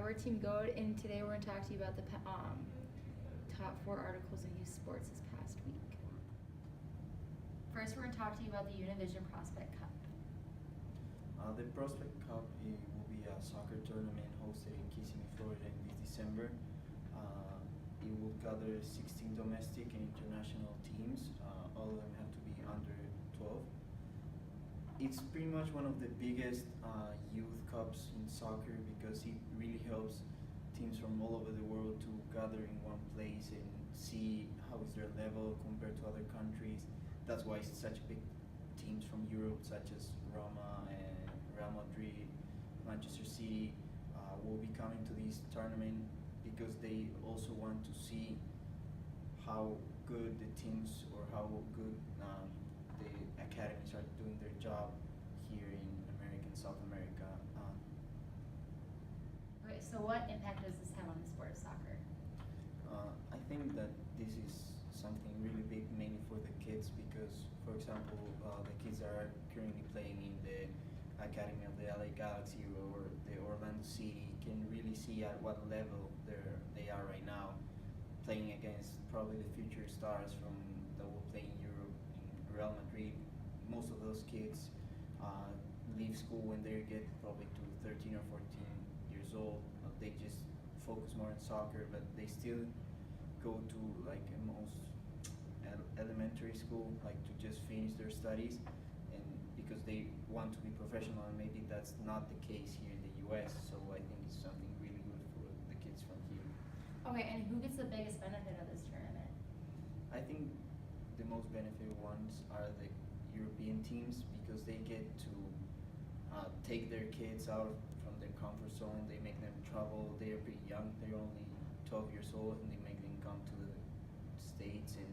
we're Team Goat, and today we're going to talk to you about the top 4 articles in youth sports this past week. First, we're going to talk to you about the Univision Prospect Cup. The Prospect Cup will be a soccer tournament hosted in Kissimmee, Florida in this December. It will gather 16 domestic and international teams. All of them have to be under 12. It's pretty much one of the biggest youth cups in soccer because it really helps teams from all over the world to gather in one place and see how is their level compared to other countries. That's why it's such big teams from Europe such as Roma and Real Madrid, Manchester City will be coming to this tournament because they also want to see how good the teams or how good the academies are doing their job here in America and South America. Okay, so what impact does this have on the sport of soccer? I think that this is something really big, mainly for the kids, because, for example, the kids that are currently playing in the academy of the LA Galaxy or the Orlando City can really see at what level they are right now, playing against probably the future stars that will play in Europe, in Real Madrid. Most of those kids leave school when they get probably to 13 or 14 years old. They just focus more on soccer, but they still go to like most elementary school, like to just finish their studies, and because they want to be professional, and maybe that's not the case here in the US. So I think it's something really good for the kids from here. Okay, and who gets the biggest benefit of this tournament? I think the most benefited ones are the European teams because they get to take their kids out from their comfort zone. They make them travel. They are pretty young. They're only 12 years old, and they make them come to the States and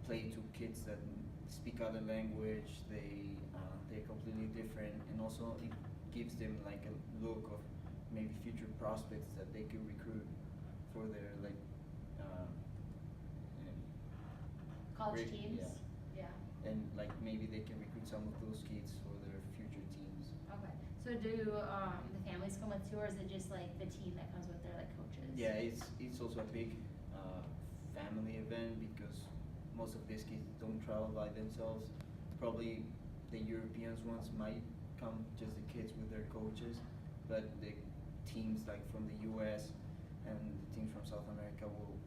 play to kids that speak other language. They're completely different, and also it gives them like a look of maybe future prospects that they could recruit for their College teams? Yeah. And like maybe they can recruit some of those kids for their future teams. Okay. So do the families come with too, or is it just like the team that comes with their like coaches? Yeah, it's also a big family event because most of these kids don't travel by themselves. Probably the Europeans ones might come just the kids with their coaches, but the teams like from the US and the teams from South America will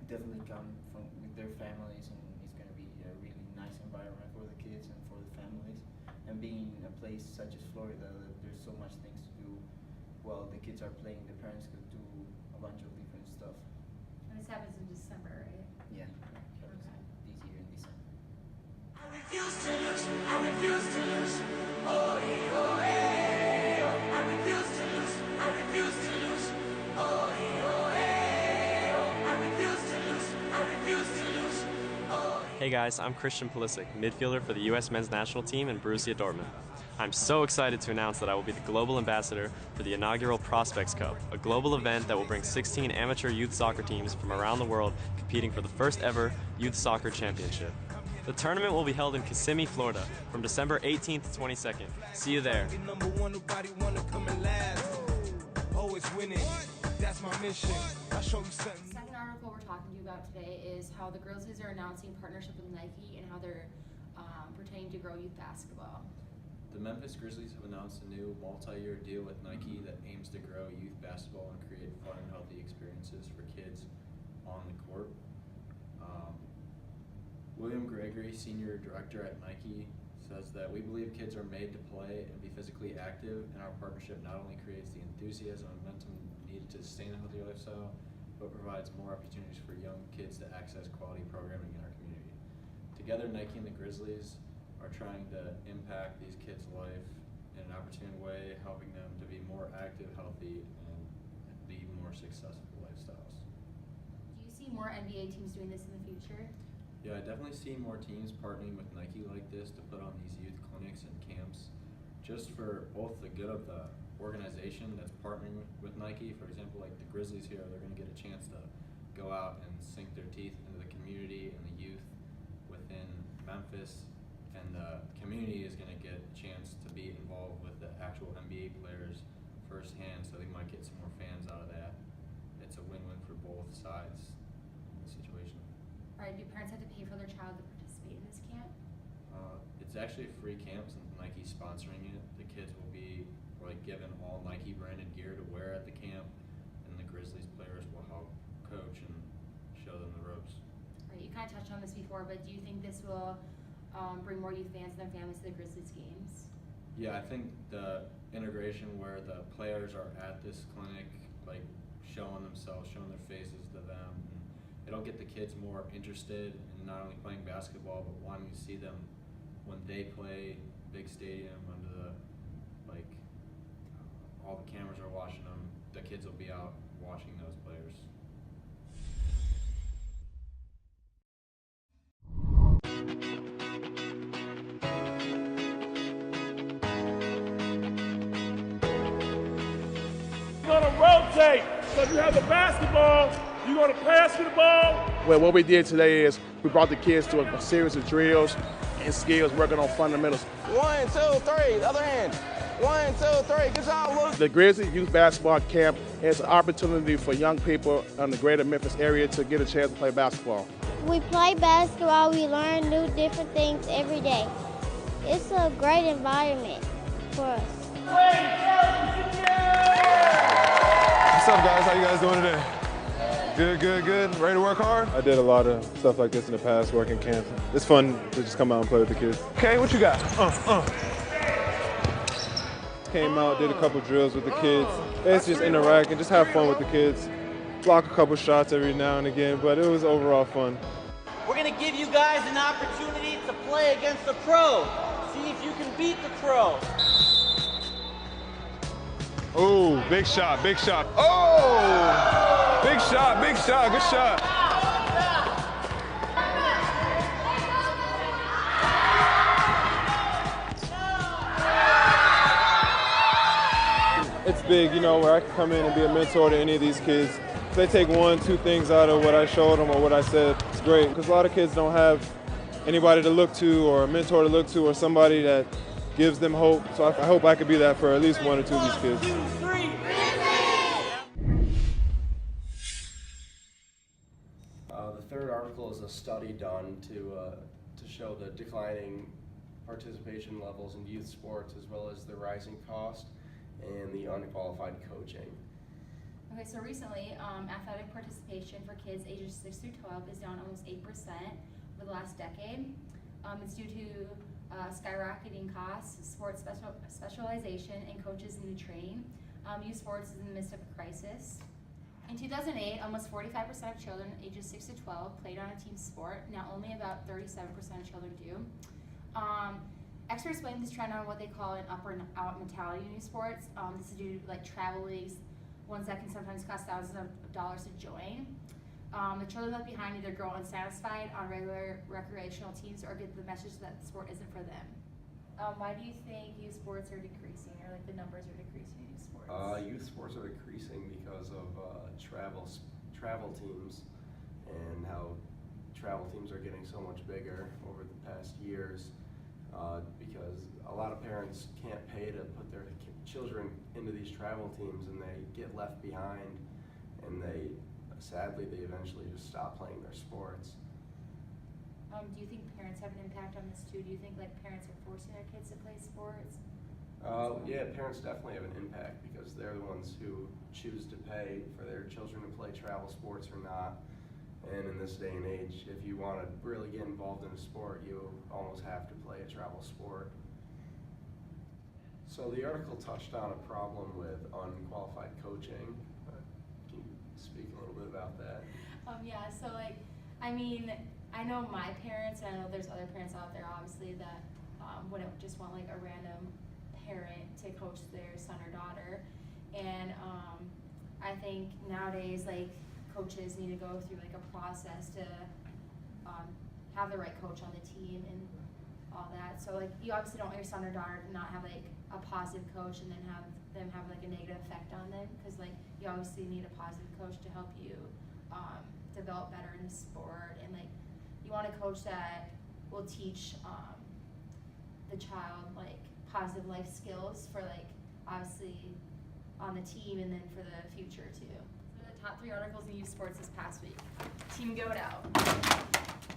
definitely come with their families, and it's going to be a really nice environment for the kids and for the families. And being in a place such as Florida, there's so much things to do while the kids are playing. The parents could do a bunch of different stuff. And this happens in December, right? Yeah, this year in December. I refuse to lose. I refuse to lose. Oh, oh, hey, oh. I refuse to lose. I refuse to lose. Oh, oh, hey, oh. I refuse to lose. I refuse to lose. Oh. Hey guys, I'm Christian Pulisic, midfielder for the U.S. men's national team and Borussia Dortmund. I'm so excited to announce that I will be the global ambassador for the inaugural Prospects Cup, a global event that will bring 16 amateur youth soccer teams from around the world competing for the first ever youth soccer championship. The tournament will be held in Kissimmee, Florida, from December 18th to 22nd. See you there. Number one, nobody wanna come in last. Always winning, that's my mission. I'll show you something. The second article we're talking to you about today is how the Grizzlies are announcing partnership with Nike and how they're pertaining to grow youth basketball. The Memphis Grizzlies have announced a new multi-year deal with Nike that aims to grow youth basketball and create fun and healthy experiences for kids on the court. William Gregory, Senior Director at Nike, says that we believe kids are made to play and be physically active, and our partnership not only creates the enthusiasm and momentum needed to sustain a healthy lifestyle, but provides more opportunities for young kids to access quality programming in our community. Together, Nike and the Grizzlies are trying to impact these kids' life in an opportune way, helping them to be more active, healthy, and lead more successful lifestyles. Do you see more NBA teams doing this in the future? Yeah, I definitely see more teams partnering with Nike like this to put on these youth clinics and camps just for both the good of the organization that's partnering with Nike. For example, like the Grizzlies here, they're going to get a chance to go out and sink their teeth into the community and the youth within Memphis, and the community is going to get a chance to be involved with the actual NBA players for firsthand, so they might get some more fans out of that. It's a win-win for both sides in the situation. Alright, do parents have to pay for their child to participate in this camp? It's actually a free camp since Nike's sponsoring it. The kids will be given all Nike branded gear to wear at the camp, and the Grizzlies players will help coach and show them the ropes. Right, you kind of touched on this before, but do you think this will bring more youth fans and their families to the Grizzlies games? Yeah, I think the integration where the players are at this clinic, showing themselves, showing their faces to them, and it'll get the kids more interested in not only playing basketball, but wanting to see them when they play big stadium under the, all the cameras are watching them. The kids will be out watching those players. You're gonna rotate. So if you have the basketball, you're gonna pass the ball. Well, what we did today is we brought the kids to a series of drills and skills working on fundamentals. 1, 2, 3, the other hand. 1, 2, 3, good job, Luke. The Grizzlies Youth Basketball Camp is an opportunity for young people in the greater Memphis area to get a chance to play basketball. We play basketball, we learn new different things every day. It's a great environment for us. What's up, guys? How you guys doing today? Good. Ready to work hard? I did a lot of stuff like this in the past, working camp. It's fun to just come out and play with the kids. Okay, what you got? Came out, did a couple drills with the kids. It's just interact and just have fun with the kids. Block a couple shots every now and again, but it was overall fun. We're gonna give you guys an opportunity to play against the pro. See if you can beat the pro. Oh, big shot. Oh! Big shot, good shot. It's big, where I can come in and be a mentor to any of these kids. If they take 1, 2 things out of what I showed them or what I said, it's great. Because a lot of kids don't have anybody to look to or a mentor to look to or somebody that gives them hope. So I hope I could be that for at least 1 or 2 of these kids. The third article is a study done to show the declining participation levels in youth sports as well as the rising cost and the unqualified coaching. Okay, so recently, athletic participation for kids ages 6 through 12 is down almost 8% over the last decade. It's due to skyrocketing costs, sports specialization, and coaches need to train. Youth sports is in the midst of a crisis. In 2008, almost 45% of children ages 6 to 12 played on a team sport. Now only about 37% of children do. Experts blame this trend on what they call an up or out mentality in youth sports. This is due to travel leagues, ones that can sometimes cost thousands of dollars to join. The children left behind either grow unsatisfied on regular recreational teams or get the message that the sport isn't for them. Why do you think youth sports are decreasing, or the numbers are decreasing in youth sports? Youth sports are decreasing because of travel teams and how travel teams are getting so much bigger over the past years. Because a lot of parents can't pay to put their children into these travel teams, and they get left behind, and sadly they eventually just stop playing their sports. Do you think parents have an impact on this too? Do you think parents are forcing their kids to play sports? Yeah, parents definitely have an impact because they're the ones who choose to pay for their children to play travel sports or not. And in this day and age, if you want to really get involved in a sport, you almost have to play a travel sport. So the article touched on a problem with unqualified coaching. Can you speak a little bit about that? Yeah, so I know my parents, and I know there's other parents out there obviously that wouldn't just want a random parent to coach their son or daughter. And I think nowadays coaches need to go through a process to have the right coach on the team and all that. So you obviously don't want your son or daughter to not have a positive coach and then have them have a negative effect on them, because you obviously need a positive coach to help you develop better in the sport, and you want a coach that will teach the child positive life skills for obviously on the team and then for the future too. So the top 3 articles in youth sports this past week. Team Goat Out.